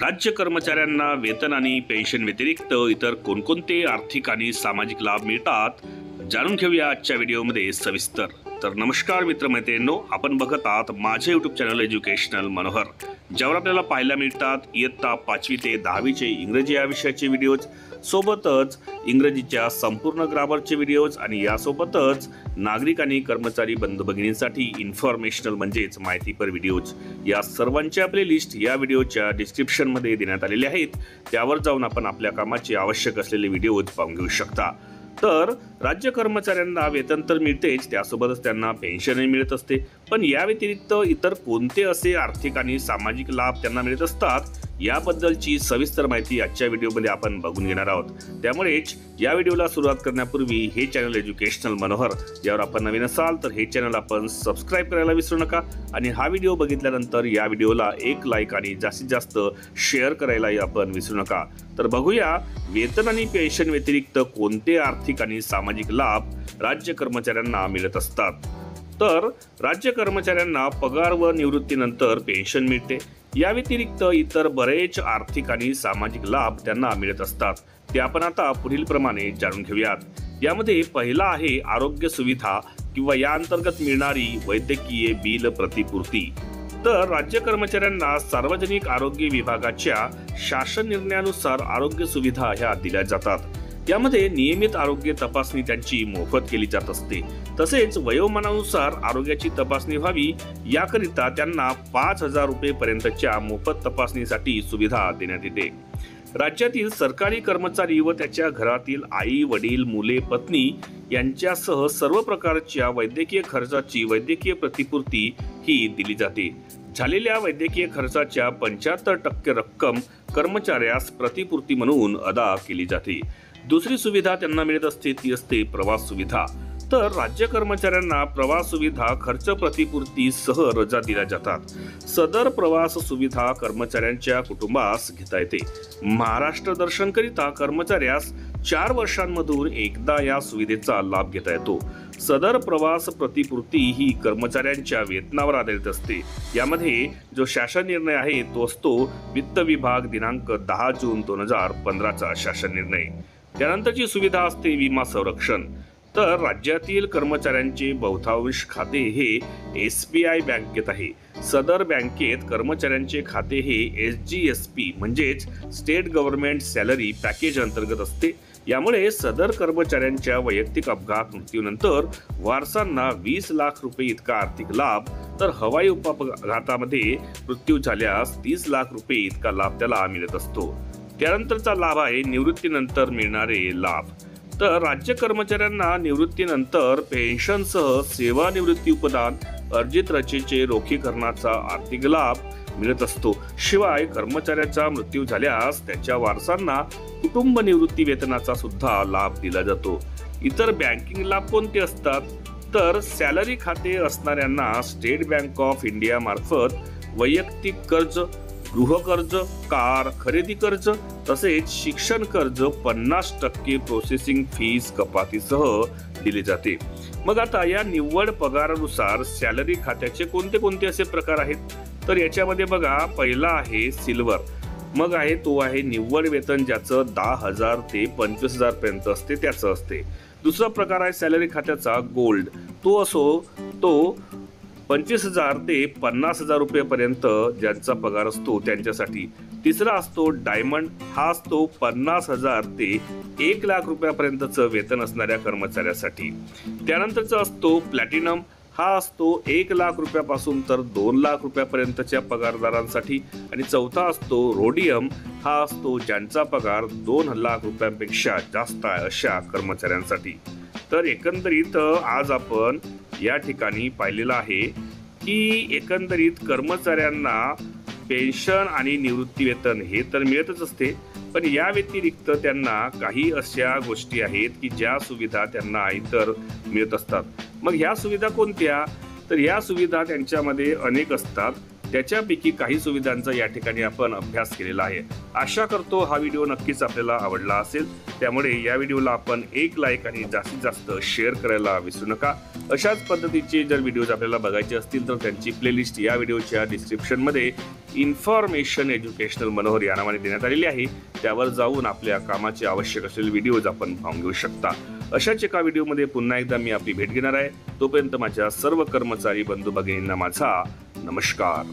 राज्य कर्मचाऱ्यांना वेतन आणि पेन्शन व्यतिरिक्त इतर कोणकोणते आर्थिक आणि सामाजिक लाभ मिळतात जाणून घेऊया आजच्या व्हिडिओमध्ये सविस्तर। तर नमस्कार मित्रमैत्रिणींनो, आपण बघत आहात माझे YouTube चॅनल एज्युकेशनल मनोहर, ज्यावर आपल्याला पाहायला मिळतात इयत्ता 5वी ते 10वी चे इंग्रजी या विषयाचे व्हिडिओज, सोबतच इंग्रजीच्या संपूर्ण ग्रामरचे व्हिडिओज आणि यासोबतच नागरिक आणि कर्मचारी बंधू भगिनींसाठी इन्फॉर्मेशनल म्हणजेच माहितीपर व्हिडिओज या सर्वांच्या प्लेलिस्ट या व्हिडिओच्या डिस्क्रिप्शन मध्ये देण्यात आलेले आहेत। त्यावर जाऊन आपण आपल्या कामाचे आवश्यक असलेले व्हिडिओज पाहून घेऊ शकता। तर राज्य कर्मचाऱ्यांना वेतन तर मिळतेच, त्यासोबतच त्यांना पेन्शनही मिळत असते, पण या व्यतिरिक्त इतर कोणते असे आर्थिक आणि सामाजिक लाभ त्यांना मिळत असतात याबद्दलची सविस्तर माहिती आजच्या व्हिडिओमध्ये आपण बघून घेणार आहोत। त्यामुळेच या व्हिडिओला सुरुवात करण्यापूर्वी हे चॅनल एज्युकेशनल मनोहर यावर आपण नवीन असाल तर हे चॅनल आपण सबस्क्राइब करायला विसरू नका आणि हा व्हिडिओ बघितल्यानंतर या व्हिडिओला एक लाईक आणि जास्तीत जास्त शेअर करायलाही आपण विसरू नका। तर बघूया वेतन आणि पेन्शन व्यतिरिक्त कोणते आर्थिक आणि सामाजिक लाभ राज्य कर्मचाऱ्यांना मिळत असतात। तर राज्य कर्मचाऱ्यांना पगार व निवृत्तीनंतर पेन्शन मिळते। या व्यतिरिक्त इतर बरेच आर्थिक आणि सामाजिक लाभ त्यांना मिळत असतात, ते आपण आता पुढील प्रमाणे जाणून घेऊयात। यामध्ये पहिला आहे आरोग्य सुविधा किंवा या अंतर्गत मिळणारी वैद्यकीय बिल प्रतिपूर्ती। तर राज्य कर्मचाऱ्यांना सार्वजनिक आरोग्य विभागाच्या शासन निर्णयानुसार आरोग्य सुविधा ह्या दिल्या जातात। यामध्ये नियमित आरोग्य तपासणी त्यांची मोफत केली जात असते। तसेच वयोमानानुसार आरोग्याची तपासणी व्हावी याकरिता त्यांना 5,000 रुपये पर्यंतच्या मोफत तपासणीसाठी सुविधा देण्यात येते। राज्यातील सरकारी कर्मचारी व त्याच्या घरातील आई वडील मुले पत्नी यांच्यासह सर्व प्रकारच्या वैद्यकीय खर्चाची वैद्यकीय प्रतिपूर्ती ही दिली जाते। झालेल्या वैद्यकीय खर्चाच्या 75% रक्कम कर्मचाऱ्यास प्रतिपूर्ती म्हणून अदा केली जाते। दुसरी सुविधा त्यांना मिळत असते ती असते प्रवास सुविधा। तर राज्य कर्मचाऱ्यांना प्रवास सुविधा खर्च प्रतिपूर्ती सह रजा दिल्या जातात। सदर प्रवास सुविधा कर्मचाऱ्यांच्या कुटुंबास घेता येते। महाराष्ट्र दर्शन करिता कर्मचाऱ्यास 4 वर्षांमधून एकदा या सुविधेचा लाभ घेता येतो। सदर प्रवास प्रतिपूर्ती ही कर्मचाऱ्यांच्या वेतनावर आधारित असते। यामध्ये जो शासन निर्णय आहे तो असतो वित्त विभाग दिनांक 10 जून 2015चा शासन निर्णय। त्यानंतरची सुविधा असते विमा संरक्षण। तर राज्यातील कर्मचाऱ्यांचे बहुतांश खाते हे SBI बँकेत आहे। सदर बँकेत कर्मचाऱ्यांचे खाते हे SGSP म्हणजेच स्टेट गव्हर्नमेंट सॅलरी पॅकेज अंतर्गत असते। यामुळे सदर कर्मचाऱ्यांच्या वैयक्तिक अपघात मृत्यूनंतर वारसांना 20 लाख रुपये इतका आर्थिक लाभ, तर हवाई अपघातामध्ये मृत्यू झाल्यास 30 लाख रुपये इतका लाभ त्याला मिळत असतो। त्यानंतरचा लाभ आहे निवृत्तीनंतर मिळणारे लाभ। तर राज्य कर्मचाऱ्यांना निवृत्तीनंतर पेन्शनसह सेवानिवृत्ती उपदान, अर्जित रजेचे रोखीकरणाचा आर्थिक लाभ मिळत असतो। शिवाय कर्मचाऱ्याचा मृत्यू झाल्यास त्याच्या वारसांना कुटुंब निवृत्ती वेतनाचा सुद्धा लाभ दिला जातो। इतर बँकिंग लाभ कोणते असतात? तर सॅलरी खाते असणाऱ्यांना स्टेट बँक ऑफ इंडिया मार्फत वैयक्तिक कर्ज, गृहकर्ज, कार खरेदी कर्ज तसेच शिक्षण कर्ज 50% प्रोसेसिंग फीस कपातीसह दिले जाते। मग आता या निव्वळ पगारानुसार सॅलरी खात्याचे कोणते कोणते असे प्रकार आहेत? तर याच्यामध्ये बघा, पहिला आहे सिल्वर, मग आहे तो आहे निव्वळ वेतन ज्याचं 10,000 ते 25,000 पर्यंत असते त्याचं असते। दुसरा प्रकार आहे सॅलरी खात्याचा गोल्ड, तो 25,000 ते 50,000 रुपयेपर्यंत ज्यांचा पगार असतो त्यांच्यासाठी। तिसरा असतो डायमंड, हा असतो 50,000 ते 1 लाख रुपयापर्यंतचं वेतन असणाऱ्या कर्मचाऱ्यासाठी। त्यानंतरचा असतो प्लॅटिनम, हा असतो 1 लाख रुपयापासून तर 2 लाख रुपयापर्यंतच्या पगारदारांसाठी। आणि चौथा असतो रोडियम, हा असतो ज्यांचा पगार 2 लाख रुपयांपेक्षा जास्त आहे अशा कर्मचाऱ्यांसाठी। तर एकंदरीत आज आपण या ठिकाणी पाहिलेलं आहे की एकंदरीत कर्मचाऱ्यांना पेन्शन आणि निवृत्ती वेतन हे तर मिळतच असते, पण या व्यतिरिक्त त्यांना काही अशा गोष्टी आहेत की ज्या सुविधा त्यांना इतर मिळत असतात। मग ह्या सुविधा कोणत्या? तर ह्या सुविधा त्यांच्यामध्ये अनेक असतात। त्याच्यापैकी काही सुविधांचा या ठिकाणी आपण अभ्यास केलेला आहे। आशा करतो हा व्हिडिओ नक्कीच आपल्याला आवडला असेल, त्यामुळे या व्हिडिओला आपण एक लाईक आणि जास्तीत जास्त शेअर करायला विसरू नका। अशाच पद्धतीचे जर व्हिडिओज आपल्याला बघायचे असतील तर त्यांची प्लेलिस्ट या व्हिडिओच्या डिस्क्रिप्शनमध्ये इन्फॉर्मेशन एज्युकेशनल मनोहर या नावाने देण्यात आलेली आहे, त्यावर जाऊन आपल्या कामाचे आवश्यक असलेले व्हिडिओज आपण पाहून घेऊ शकता। अशाच एका व्हिडिओमध्ये पुन्हा एकदा मी आपली भेट घेणार आहे। तोपर्यंत माझ्या सर्व कर्मचारी बंधू भगिनींना माझा नमस्कार।